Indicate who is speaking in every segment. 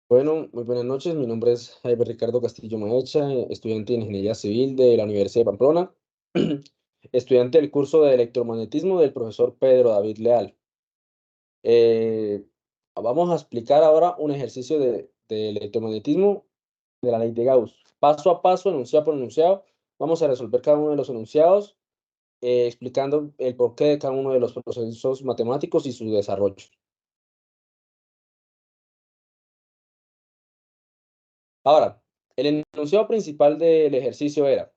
Speaker 1: Bueno, muy buenas noches. Mi nombre es Jaime Ricardo Castillo Maecha, estudiante de Ingeniería Civil de la Universidad de Pamplona, estudiante del curso de electromagnetismo del profesor Pedro David Leal. Eh, Vamos a explicar ahora un ejercicio de electromagnetismo de la ley de Gauss. Paso a paso, enunciado por enunciado, vamos a resolver cada uno de los enunciados, explicando el porqué de cada uno de los procesos matemáticos y su desarrollo. Ahora, el enunciado principal del ejercicio era: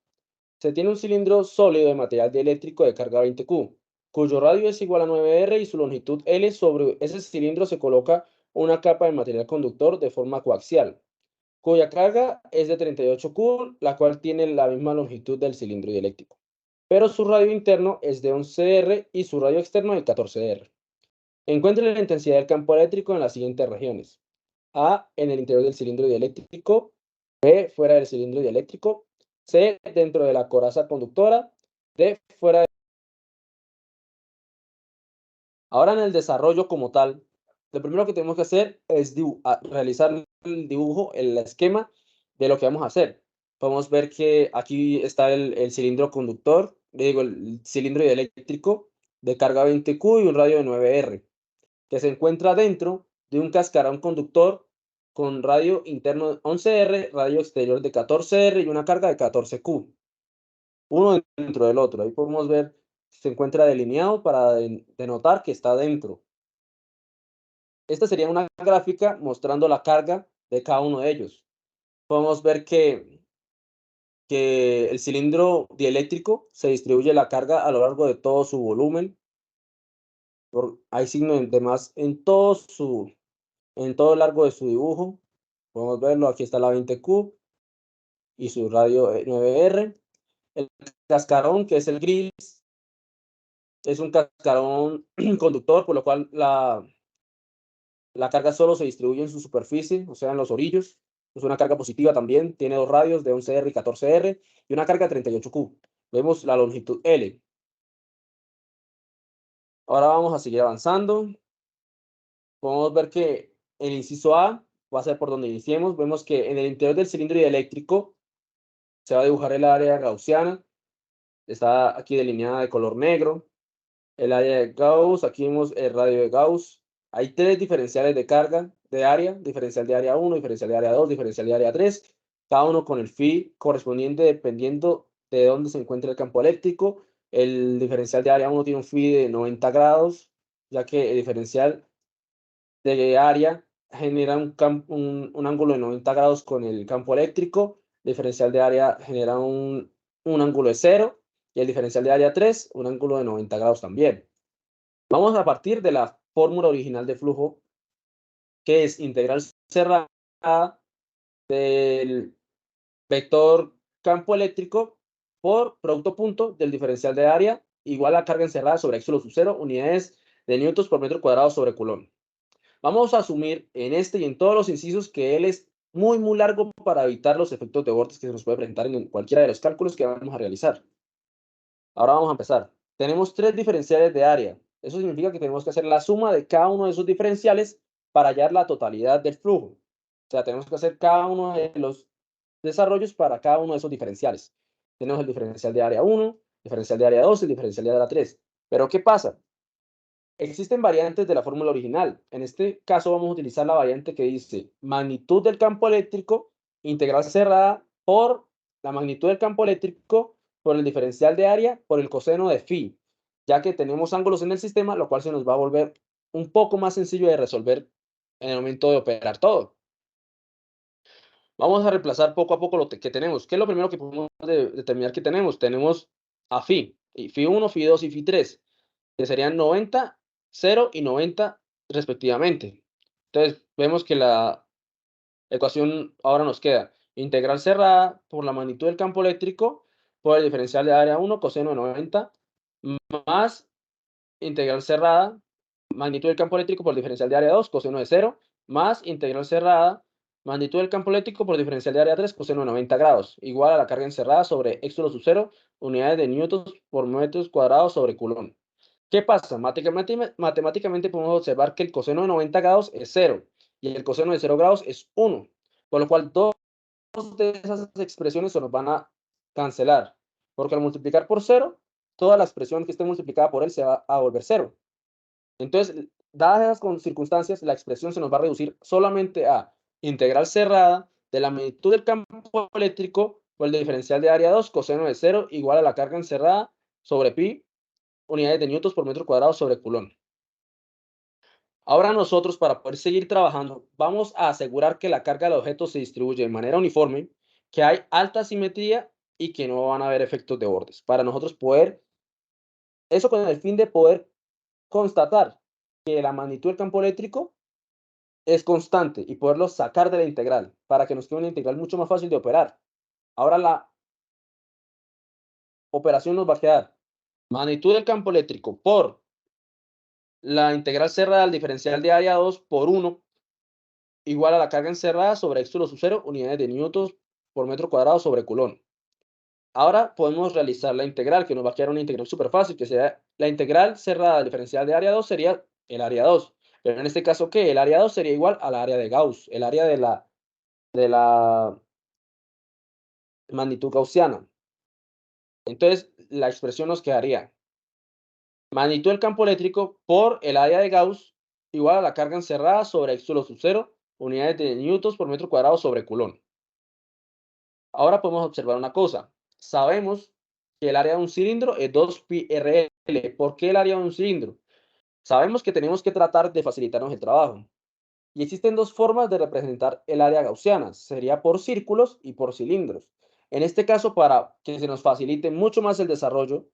Speaker 1: se tiene un cilindro sólido de material dieléctrico de carga 20Q, cuyo radio es igual a 9R y su longitud L. Sobre ese cilindro se coloca una capa de material conductor de forma coaxial, cuya carga es de 38Q, la cual tiene la misma longitud del cilindro dieléctrico. Pero su radio interno es de 11R y su radio externo de 14R. Encuentre la intensidad del campo eléctrico en las siguientes regiones: A, en el interior del cilindro dieléctrico; B, fuera del cilindro dieléctrico; C, dentro de la coraza conductora; D, fuera de... Ahora, en el desarrollo como tal, lo primero que tenemos que hacer es realizar el dibujo, el esquema de lo que vamos a hacer. Podemos ver que aquí está el cilindro conductor, digo, el cilindro dieléctrico de carga 20Q y un radio de 9R, que se encuentra dentro de un cascarón conductor con radio interno de 11R, radio exterior de 14R y una carga de 14Q, uno dentro del otro. Ahí podemos ver, se encuentra delineado para denotar que está dentro. Esta sería una gráfica mostrando la carga de cada uno de ellos. Podemos ver que el cilindro dieléctrico se distribuye la carga a lo largo de todo su volumen. Hay signos de más en todo el largo de su dibujo. Podemos verlo, aquí está la 20Q y su radio 9R. El cascarón, que es el gris, es un cascarón conductor, por lo cual la carga solo se distribuye en su superficie, o sea, en los orillos. Es una carga positiva también, tiene dos radios de 11R y 14R y una carga de 38Q. Vemos la longitud L. Ahora vamos a seguir avanzando. Podemos ver que el inciso A va a ser por donde iniciemos. Vemos que en el interior del cilindro dieléctrico se va a dibujar el área gaussiana. Está aquí delineada de color negro. El área de Gauss, aquí vemos el radio de Gauss. Hay tres diferenciales de carga de área: diferencial de área 1, diferencial de área 2, diferencial de área 3, cada uno con el phi correspondiente dependiendo de dónde se encuentra el campo eléctrico. El diferencial de área 1 tiene un phi de 90 grados, ya que el diferencial de área genera un ángulo de 90 grados con el campo eléctrico. El diferencial de área genera un ángulo de 0, y el diferencial de área 3 un ángulo de 90 grados también. Vamos a partir de la fórmula original de flujo, que es integral cerrada del vector campo eléctrico por producto punto del diferencial de área igual a carga encerrada sobre x sub 0, unidades de newtons por metro cuadrado sobre coulomb. Vamos a asumir en este y en todos los incisos que él es muy largo para evitar los efectos de vórtice que se nos puede presentar en cualquiera de los cálculos que vamos a realizar. Ahora vamos a empezar. Tenemos tres diferenciales de área. Eso significa que tenemos que hacer la suma de cada uno de esos diferenciales para hallar la totalidad del flujo. O sea, tenemos que hacer cada uno de los desarrollos para cada uno de esos diferenciales. Tenemos el diferencial de área 1, diferencial de área 2, el diferencial de área 3. Pero ¿qué pasa? Existen variantes de la fórmula original. En este caso vamos a utilizar la variante que dice magnitud del campo eléctrico integral cerrada por la magnitud del campo eléctrico por el diferencial de área por el coseno de phi, ya que tenemos ángulos en el sistema, lo cual se nos va a volver un poco más sencillo de resolver en el momento de operar todo. Vamos a reemplazar poco a poco lo que tenemos. ¿Qué es lo primero que podemos determinar que tenemos? Tenemos a phi, y phi 1, phi 2 y phi 3, que serían 90, 0 y 90 respectivamente. Entonces, vemos que la ecuación ahora nos queda integral cerrada por la magnitud del campo eléctrico por el diferencial de área 1, coseno de 90, más integral cerrada, magnitud del campo eléctrico por el diferencial de área 2, coseno de 0, más integral cerrada, magnitud del campo eléctrico por diferencial de área 3, coseno de 90 grados, igual a la carga encerrada sobre x sub 0, unidades de newtons por metros cuadrados sobre coulomb. ¿Qué pasa? Matemáticamente podemos observar que el coseno de 90 grados es 0 y el coseno de 0 grados es 1, por lo cual dos de esas expresiones se nos van a cancelar, porque al multiplicar por 0, toda la expresión que esté multiplicada por él se va a volver 0. Entonces, dadas esas circunstancias, la expresión se nos va a reducir solamente a integral cerrada de la magnitud del campo eléctrico por el diferencial de área 2 coseno de 0 igual a la carga encerrada sobre pi unidades de newtons por metro cuadrado sobre coulomb. Ahora nosotros, para poder seguir trabajando, vamos a asegurar que la carga del objeto se distribuye de manera uniforme, que hay alta simetría y que no van a haber efectos de bordes. Para nosotros poder, eso con el fin de poder constatar que la magnitud del campo eléctrico es constante y poderlo sacar de la integral para que nos quede una integral mucho más fácil de operar. Ahora la operación nos va a quedar magnitud del campo eléctrico por la integral cerrada del diferencial de área 2 por 1 igual a la carga encerrada sobre x sub 0 unidades de newtons por metro cuadrado sobre coulomb. Ahora podemos realizar la integral, que nos va a quedar una integral súper fácil, que sea la integral cerrada del diferencial de área 2 sería el área 2. Pero en este caso, ¿qué? El área 2 sería igual al área de Gauss, el área de la magnitud gaussiana. Entonces, la expresión nos quedaría magnitud del campo eléctrico por el área de Gauss igual a la carga encerrada sobre x sub 0 unidades de newtons por metro cuadrado sobre coulomb. Ahora podemos observar una cosa. Sabemos que el área de un cilindro es 2πrl. ¿Por qué el área de un cilindro? Sabemos que tenemos que tratar de facilitarnos el trabajo. Y existen dos formas de representar el área gaussiana. Sería por círculos y por cilindros. En este caso, para que se nos facilite mucho más el desarrollo,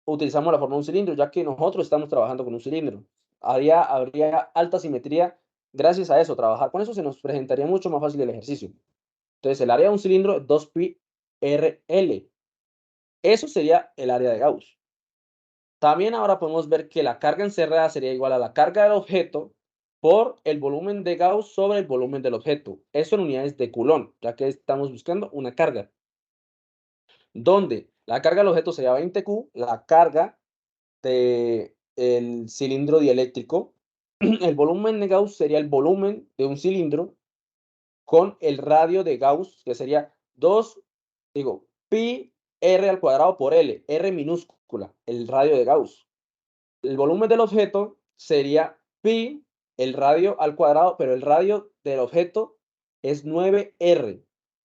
Speaker 1: utilizamos la forma de un cilindro, ya que nosotros estamos trabajando con un cilindro. Habría alta simetría gracias a eso. Trabajar con eso se nos presentaría mucho más fácil el ejercicio. Entonces, el área de un cilindro es 2πrl. Eso sería el área de Gauss. También ahora podemos ver que la carga encerrada sería igual a la carga del objeto por el volumen de Gauss sobre el volumen del objeto. Eso en unidades de Coulomb, ya que estamos buscando una carga. Donde la carga del objeto sería 20Q, la carga del cilindro dieléctrico. El volumen de Gauss sería el volumen de un cilindro con el radio de Gauss, que sería pi r al cuadrado por L, R minúscula, el radio de Gauss. El volumen del objeto sería pi, el radio al cuadrado, pero el radio del objeto es 9R,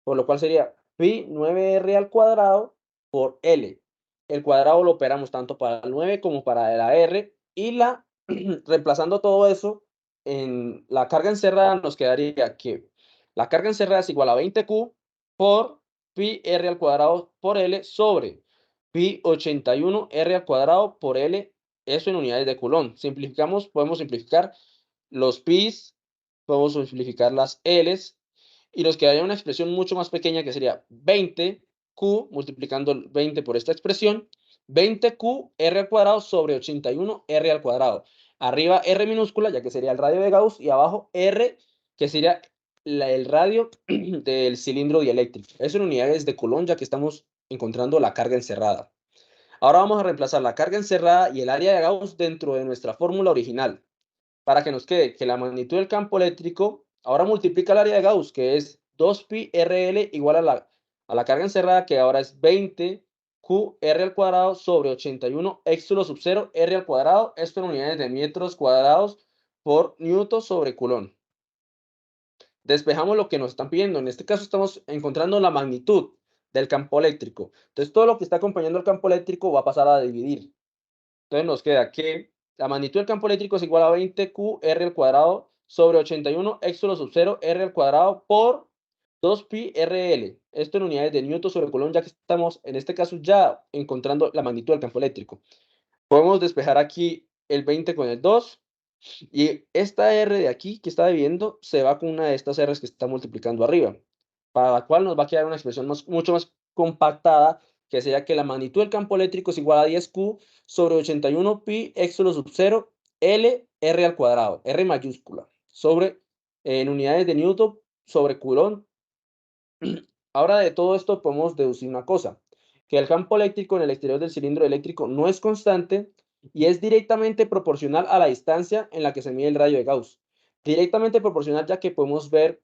Speaker 1: por lo cual sería pi 9R al cuadrado por L. El cuadrado lo operamos tanto para el 9 como para la R, y reemplazando todo eso en la carga encerrada nos quedaría que la carga encerrada es igual a 20Q por pi R al cuadrado por L sobre pi 81 R al cuadrado por L, eso en unidades de Coulomb. Simplificamos, podemos simplificar los pi's, podemos simplificar las L's, y nos quedaría una expresión mucho más pequeña que sería 20Q, multiplicando el 20 por esta expresión, 20Q R al cuadrado sobre 81 R al cuadrado. Arriba R minúscula, ya que sería el radio de Gauss, y abajo R, que sería el radio del cilindro dieléctrico. Eso en unidades de Coulomb, ya que estamos encontrando la carga encerrada. Ahora vamos a reemplazar la carga encerrada y el área de Gauss dentro de nuestra fórmula original, para que nos quede que la magnitud del campo eléctrico ahora multiplica el área de Gauss, que es 2πrl igual a la carga encerrada, que ahora es 20Q R al cuadrado sobre 81 x sub 0 R al cuadrado, esto en unidades de metros cuadrados por newton sobre coulomb. Despejamos lo que nos están pidiendo. En este caso estamos encontrando la magnitud del campo eléctrico. Entonces todo lo que está acompañando el campo eléctrico va a pasar a dividir. Entonces nos queda que la magnitud del campo eléctrico es igual a 20Q R al cuadrado sobre 81 x sub 0 R al cuadrado por 2πrl. Esto en unidades de newton sobre coulomb, ya que estamos en este caso ya encontrando la magnitud del campo eléctrico. Podemos despejar aquí el 20 con el 2. Y esta R de aquí que está dividiendo se va con una de estas R's que está multiplicando arriba, para la cual nos va a quedar una expresión mucho más compactada, que sería que la magnitud del campo eléctrico es igual a 10Q sobre 81 pi x sub 0 L R al cuadrado, R mayúscula, sobre en unidades de newton sobre coulomb. Ahora de todo esto podemos deducir una cosa, que el campo eléctrico en el exterior del cilindro eléctrico no es constante y es directamente proporcional a la distancia en la que se mide el radio de Gauss. Directamente proporcional, ya que podemos ver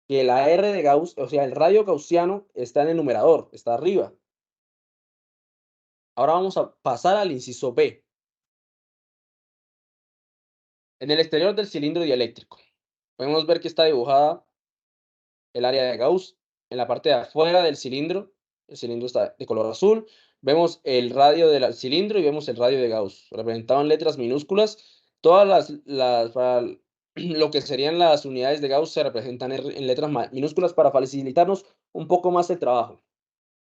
Speaker 1: que la R de Gauss, o sea, el radio gaussiano, está en el numerador, está arriba. Ahora vamos a pasar al inciso B. En el exterior del cilindro dieléctrico, podemos ver que está dibujada el área de Gauss en la parte de afuera del cilindro. El cilindro está de color azul. Vemos el radio del cilindro y vemos el radio de Gauss, representado en letras minúsculas. Todas para lo que serían las unidades de Gauss se representan en letras minúsculas para facilitarnos un poco más el trabajo.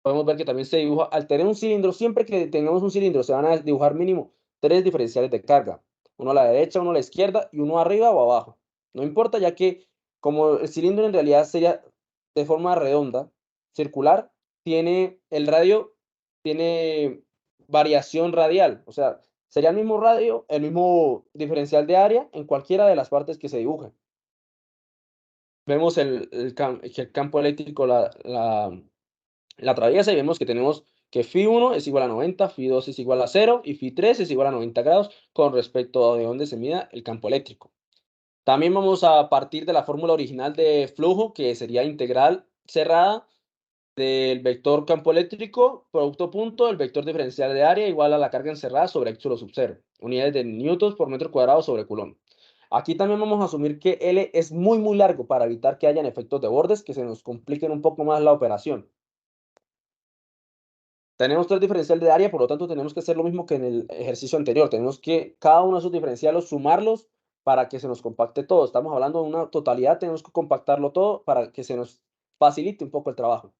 Speaker 1: Podemos ver que también se dibuja, al tener un cilindro, siempre que tengamos un cilindro, se van a dibujar mínimo 3 diferenciales de carga. Uno a la derecha, uno a la izquierda y uno arriba o abajo. No importa, ya que como el cilindro en realidad sería de forma redonda, circular, tiene el radio, tiene variación radial. O sea, sería el mismo radio, el mismo diferencial de área en cualquiera de las partes que se dibujen. Vemos que el campo eléctrico la atraviesa y vemos que tenemos que Φ1 es igual a 90, Φ2 es igual a 0 y Φ3 es igual a 90 grados con respecto a de dónde se mida el campo eléctrico. También vamos a partir de la fórmula original de flujo, que sería integral cerrada del vector campo eléctrico, producto punto, el vector diferencial de área igual a la carga encerrada sobre x sub 0, unidades de newtons por metro cuadrado sobre coulomb. Aquí también vamos a asumir que L es muy largo para evitar que hayan efectos de bordes que se nos compliquen un poco más la operación. Tenemos 3 diferenciales de área, por lo tanto tenemos que hacer lo mismo que en el ejercicio anterior. Tenemos que cada uno de esos diferenciales sumarlos para que se nos compacte todo. Estamos hablando de una totalidad, tenemos que compactarlo todo para que se nos facilite un poco el trabajo.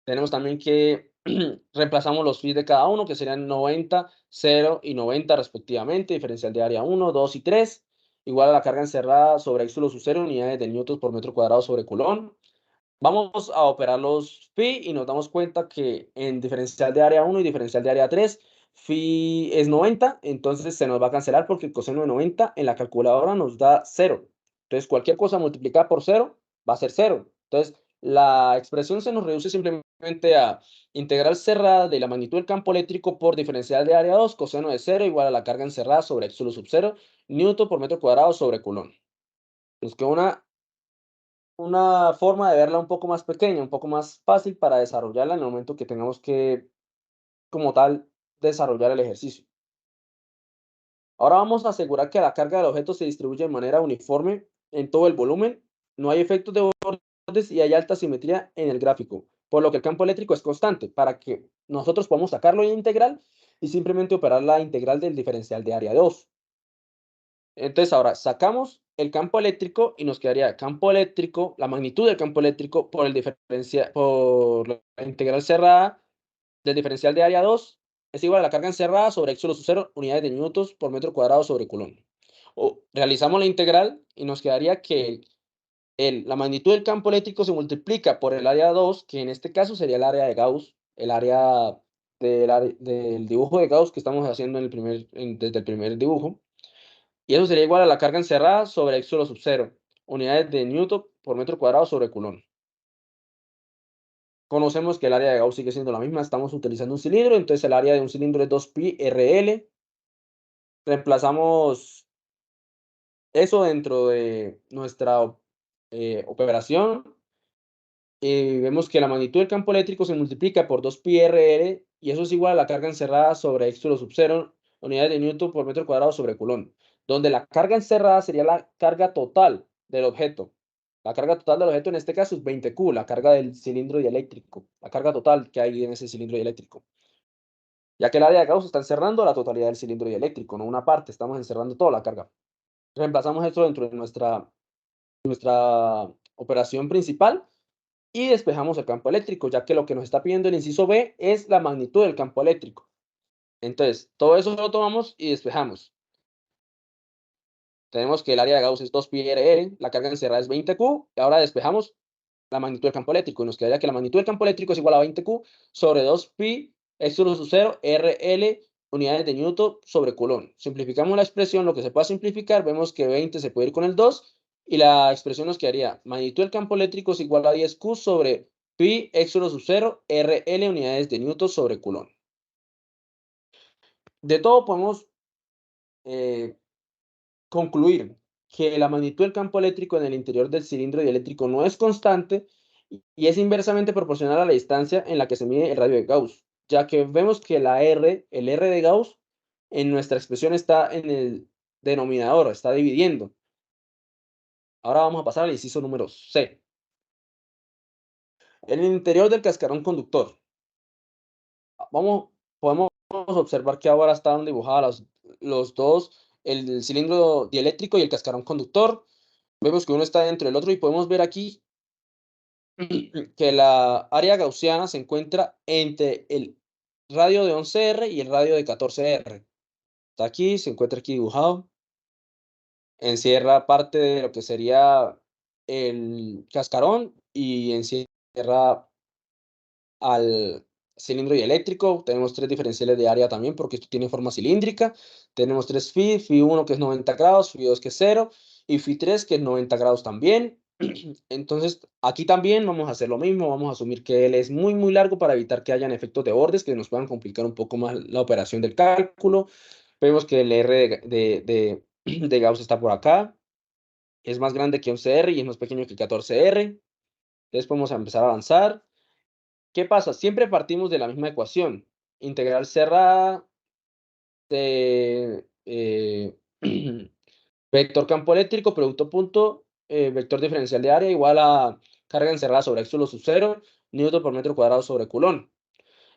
Speaker 1: Tenemos también que reemplazamos los phi de cada uno, que serían 90, 0 y 90 respectivamente, diferencial de área 1, 2 y 3, igual a la carga encerrada sobre x sub 0, unidades de newtons por metro cuadrado sobre coulomb. Vamos a operar los phi y nos damos cuenta que en diferencial de área 1 y diferencial de área 3, phi es 90, entonces se nos va a cancelar porque el coseno de 90 en la calculadora nos da 0. Entonces cualquier cosa multiplicada por 0 va a ser 0. Entonces la expresión se nos reduce simplemente a integral cerrada de la magnitud del campo eléctrico por diferencial de área 2, coseno de 0 igual a la carga encerrada sobre x sub 0, newton por metro cuadrado sobre coulomb. Nos queda una forma de verla un poco más pequeña, un poco más fácil para desarrollarla en el momento que tengamos que, como tal, desarrollar el ejercicio. Ahora vamos a asegurar que la carga del objeto se distribuye de manera uniforme en todo el volumen, no hay efectos de bordes y hay alta simetría en el gráfico, por lo que el campo eléctrico es constante para que nosotros podamos sacarlo en integral y simplemente operar la integral del diferencial de área 2. Entonces ahora sacamos el campo eléctrico y nos quedaría el campo eléctrico, la magnitud del campo eléctrico por por la integral cerrada del diferencial de área 2 es igual a la carga encerrada sobre x sub 0 unidades de newtons por metro cuadrado sobre coulomb. O realizamos la integral y nos quedaría que la magnitud del campo eléctrico se multiplica por el área 2, que en este caso sería el área de Gauss, el área del dibujo de Gauss que estamos haciendo desde el primer dibujo. Y eso sería igual a la carga encerrada sobre x sub 0, unidades de newton por metro cuadrado sobre coulomb. Conocemos que el área de Gauss sigue siendo la misma, estamos utilizando un cilindro, entonces el área de un cilindro es 2pi RL. Reemplazamos eso dentro de nuestra operación y vemos que la magnitud del campo eléctrico se multiplica por 2pi RL y eso es igual a la carga encerrada sobre x sub 0, unidades de newton por metro cuadrado sobre coulomb, donde la carga encerrada sería la carga total del objeto. La carga total del objeto en este caso es 20Q, la carga del cilindro dieléctrico, la carga total que hay en ese cilindro dieléctrico. Ya que el área de Gauss está encerrando la totalidad del cilindro dieléctrico, no una parte, estamos encerrando toda la carga. Reemplazamos esto dentro de nuestra operación principal y despejamos el campo eléctrico, ya que lo que nos está pidiendo el inciso B es la magnitud del campo eléctrico. Entonces, todo eso lo tomamos y despejamos. Tenemos que el área de Gauss es 2pi RL, la carga encerrada es 20Q, y ahora despejamos la magnitud del campo eléctrico, y nos quedaría que la magnitud del campo eléctrico es igual a 20Q sobre 2pi x sub 0 RL unidades de newton sobre coulomb. Simplificamos la expresión, lo que se pueda simplificar, vemos que 20 se puede ir con el 2, y la expresión nos quedaría magnitud del campo eléctrico es igual a 10Q sobre pi x sub 0 RL unidades de newton sobre coulomb. De todo podemos concluir que la magnitud del campo eléctrico en el interior del cilindro dieléctrico no es constante y es inversamente proporcional a la distancia en la que se mide el radio de Gauss, ya que vemos que el R de Gauss en nuestra expresión está en el denominador, está dividiendo. Ahora vamos a pasar al inciso número C. En el interior del cascarón conductor. Podemos observar que ahora están dibujadas los dos, el cilindro dieléctrico y el cascarón conductor. Vemos que uno está dentro del otro y podemos ver aquí que la área gaussiana se encuentra entre el radio de 11R y el radio de 14R. Está aquí, se encuentra aquí dibujado. Encierra parte de lo que sería el cascarón y encierra al cilindro dieléctrico. Tenemos 3 diferenciales de área también, porque esto tiene forma cilíndrica. Tenemos 3 phi, phi 1 que es 90 grados, phi 2 que es 0 y phi 3 que es 90 grados también. Entonces, aquí también vamos a hacer lo mismo, vamos a asumir que él es muy largo para evitar que hayan efectos de bordes que nos puedan complicar un poco más la operación del cálculo. Vemos que el R de Gauss está por acá, es más grande que 11R y es más pequeño que 14R. Entonces podemos empezar a avanzar. ¿Qué pasa? Siempre partimos de la misma ecuación. Integral cerrada de vector campo eléctrico, producto punto, vector diferencial de área igual a carga encerrada sobre éxito sub 0, newton por metro cuadrado sobre coulomb.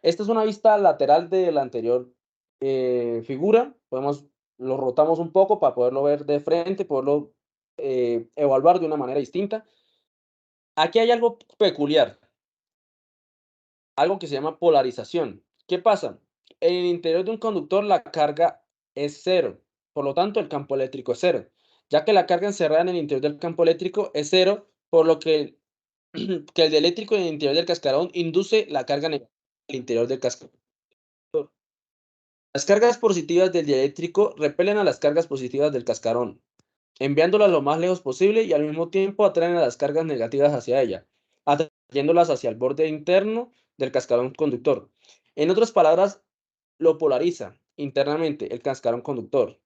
Speaker 1: Esta es una vista lateral de la anterior figura. Lo rotamos un poco para poderlo ver de frente, poderlo evaluar de una manera distinta. Aquí hay algo peculiar, algo que se llama polarización. ¿Qué pasa? En el interior de un conductor la carga es cero, por lo tanto el campo eléctrico es cero, ya que la carga encerrada en el interior del campo eléctrico es cero, por lo que que el dieléctrico en el interior del cascarón induce la carga negativa al interior del cascarón. Las cargas positivas del dieléctrico repelen a las cargas positivas del cascarón, enviándolas lo más lejos posible y al mismo tiempo atraen a las cargas negativas hacia ella, atrayéndolas hacia el borde interno del cascarón conductor. En otras palabras, lo polariza internamente el cascarón conductor.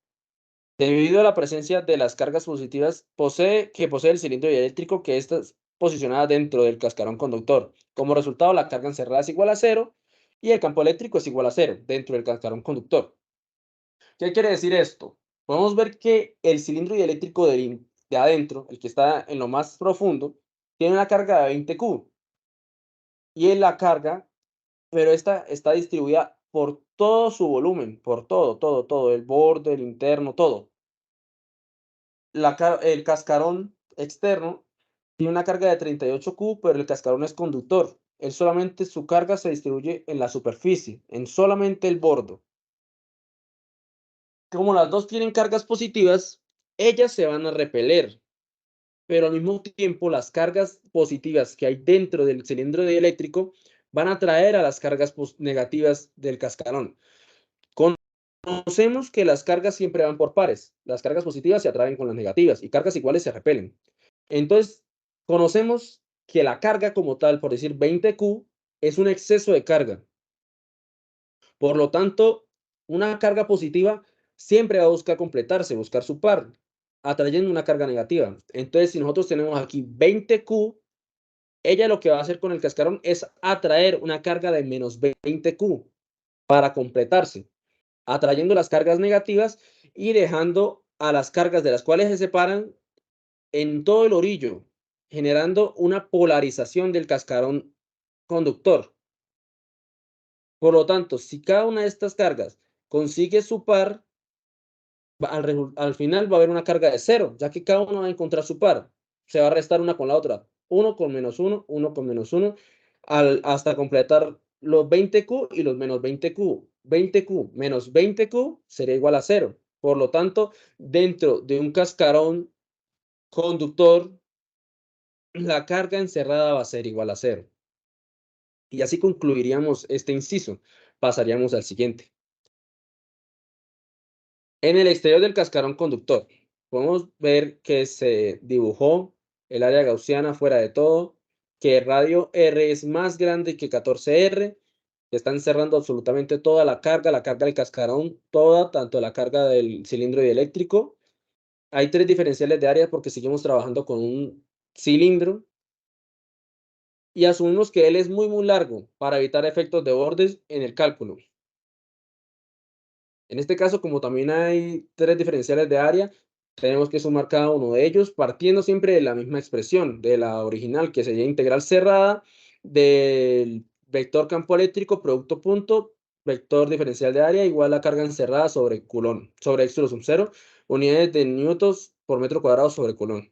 Speaker 1: Debido a la presencia de las cargas positivas que posee el cilindro dieléctrico, que está posicionada dentro del cascarón conductor. Como resultado, la carga encerrada es igual a cero y el campo eléctrico es igual a cero dentro del cascarón conductor. ¿Qué quiere decir esto? Podemos ver que el cilindro dieléctrico de adentro, el que está en lo más profundo, tiene una carga de 20 Q. Y en la carga, pero esta está distribuida por todo su volumen, por todo, el borde, el interno, todo. El cascarón externo tiene una carga de 38 Q, pero el cascarón es conductor. Él solamente su carga se distribuye en la superficie, en solamente el borde. Como las dos tienen cargas positivas, ellas se van a repeler, pero al mismo tiempo las cargas positivas que hay dentro del cilindro dieléctrico van a atraer a las cargas negativas del cascarón. Conocemos que las cargas siempre van por pares. Las cargas positivas se atraen con las negativas y cargas iguales se repelen. Entonces, conocemos que la carga como tal, por decir 20Q, es un exceso de carga. Por lo tanto, una carga positiva siempre va a buscar completarse, buscar su par, atrayendo una carga negativa. Entonces, si nosotros tenemos aquí 20Q, ella lo que va a hacer con el cascarón es atraer una carga de menos 20Q para completarse, atrayendo las cargas negativas y dejando a las cargas de las cuales se separan en todo el orillo, generando una polarización del cascarón conductor. Por lo tanto, si cada una de estas cargas consigue su par, al final va a haber una carga de cero, ya que cada uno va a encontrar su par. Se va a restar una con la otra. 1 con menos 1, 1 con menos 1, hasta completar los 20Q y los menos 20Q. 20Q menos 20Q sería igual a 0. Por lo tanto, dentro de un cascarón conductor, la carga encerrada va a ser igual a 0. Y así concluiríamos este inciso. Pasaríamos al siguiente. En el exterior del cascarón conductor, podemos ver que se dibujó el área gaussiana fuera de todo, que el radio R es más grande que 14R, que están cerrando absolutamente toda la carga del cascarón, toda, tanto la carga del cilindro dieléctrico, hay 3 diferenciales de área porque seguimos trabajando con un cilindro y asumimos que él es muy, muy largo para evitar efectos de bordes en el cálculo. En este caso, como también hay 3 diferenciales de área, tenemos que sumar cada uno de ellos partiendo siempre de la misma expresión, de la original, que sería integral cerrada del vector campo eléctrico producto punto, vector diferencial de área igual a carga encerrada sobre Coulomb, sobre x sub 0, unidades de newtons por metro cuadrado sobre Coulomb.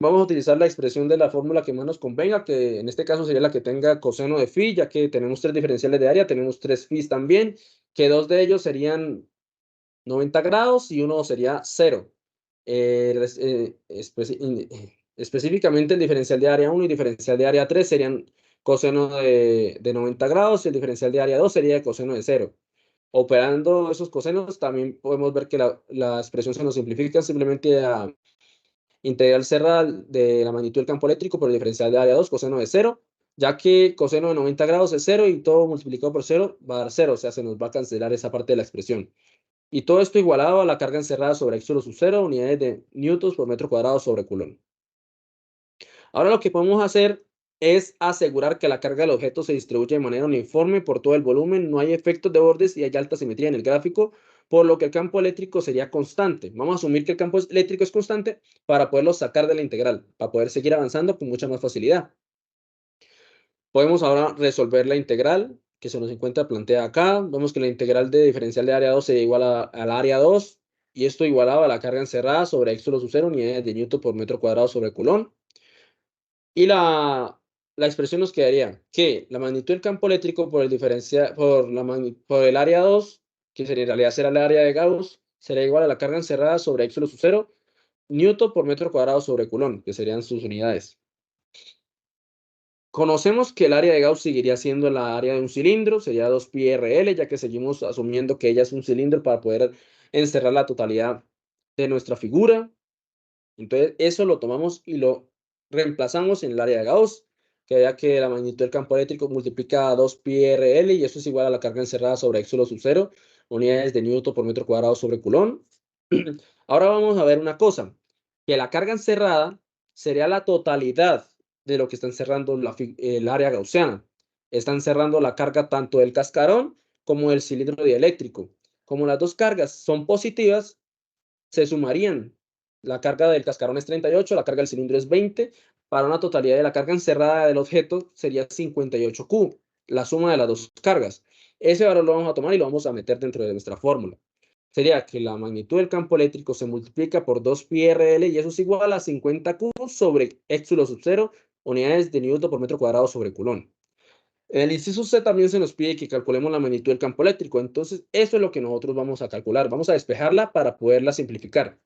Speaker 1: Vamos a utilizar la expresión de la fórmula que más nos convenga, que en este caso sería la que tenga coseno de phi, ya que tenemos 3 diferenciales de área, tenemos 3 phi también, que 2 de ellos serían 90 grados y uno sería 0. Específicamente el diferencial de área 1 y diferencial de área 3 serían coseno de 90 grados y el diferencial de área 2 sería coseno de 0. Operando esos cosenos también podemos ver que la expresión se nos simplifica simplemente a integral cerrada de la magnitud del campo eléctrico por el diferencial de área 2, coseno de 0, ya que coseno de 90 grados es 0 y todo multiplicado por 0 va a dar 0, o sea, se nos va a cancelar esa parte de la expresión. Y todo esto igualado a la carga encerrada sobre x sub 0, unidades de newtons por metro cuadrado sobre Coulomb. Ahora lo que podemos hacer es asegurar que la carga del objeto se distribuye de manera uniforme por todo el volumen, no hay efectos de bordes y hay alta simetría en el gráfico, por lo que el campo eléctrico sería constante. Vamos a asumir que el campo eléctrico es constante para poderlo sacar de la integral, para poder seguir avanzando con mucha más facilidad. Podemos ahora resolver la integral que se nos encuentra planteada acá. Vemos que la integral de diferencial de área 2 se iguala al área 2 y esto igualado a la carga encerrada sobre x sub 0 unidades de newton por metro cuadrado sobre Coulomb. Y la expresión nos quedaría que la magnitud del campo eléctrico por por el área 2, que sería en realidad será el área de Gauss, será igual a la carga encerrada sobre x sub 0 newton por metro cuadrado sobre Coulomb, que serían sus unidades. Conocemos que el área de Gauss seguiría siendo la área de un cilindro, sería 2πrl, ya que seguimos asumiendo que ella es un cilindro para poder encerrar la totalidad de nuestra figura. Entonces, eso lo tomamos y lo reemplazamos en el área de Gauss, que ya que la magnitud del campo eléctrico multiplica a 2πrl y eso es igual a la carga encerrada sobre x sub 0, unidades de newton por metro cuadrado sobre Coulomb. Ahora vamos a ver una cosa, que la carga encerrada sería la totalidad de lo que está encerrando el área gaussiana. Está encerrando la carga tanto del cascarón como del cilindro dieléctrico. Como las dos cargas son positivas, se sumarían. La carga del cascarón es 38, la carga del cilindro es 20. Para una totalidad de la carga encerrada del objeto sería 58Q, la suma de las dos cargas. Ese valor lo vamos a tomar y lo vamos a meter dentro de nuestra fórmula. Sería que la magnitud del campo eléctrico se multiplica por 2πrl y eso es igual a 50Q sobre x sub 0, unidades de newton por metro cuadrado sobre Coulomb. En el inciso C también se nos pide que calculemos la magnitud del campo eléctrico. Entonces, eso es lo que nosotros vamos a calcular. Vamos a despejarla para poderla simplificar.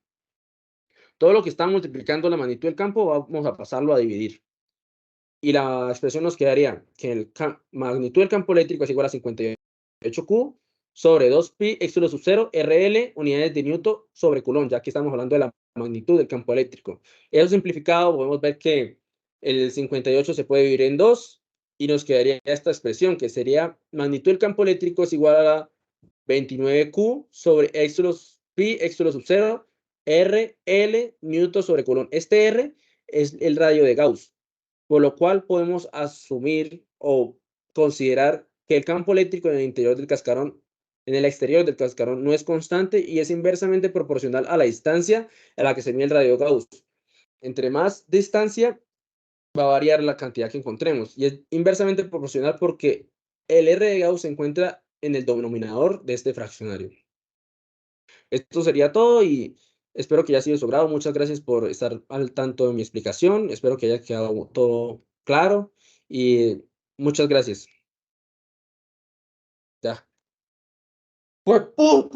Speaker 1: Todo lo que está multiplicando la magnitud del campo, vamos a pasarlo a dividir. Y la expresión nos quedaría que la magnitud del campo eléctrico es igual a 58Q sobre 2π x sub 0 RL unidades de newton sobre Coulomb, ya que estamos hablando de la magnitud del campo eléctrico. Eso simplificado, podemos ver que el 58 se puede dividir en 2 y nos quedaría esta expresión, que sería magnitud del campo eléctrico es igual a 29Q sobre x sub 0 RL newton sobre Coulomb. Este R es el radio de Gauss, por lo cual podemos asumir o considerar que el campo eléctrico en el interior del cascarón, en el exterior del cascarón, no es constante y es inversamente proporcional a la distancia a la que se mide el radio Gauss. Entre más distancia, va a variar la cantidad que encontremos y es inversamente proporcional porque el R de Gauss se encuentra en el denominador de este fraccionario. Esto sería todo y espero que haya sido de su grado. Muchas gracias por estar al tanto de mi explicación. Espero que haya quedado todo claro y muchas gracias. Ya. ¡Pues puta!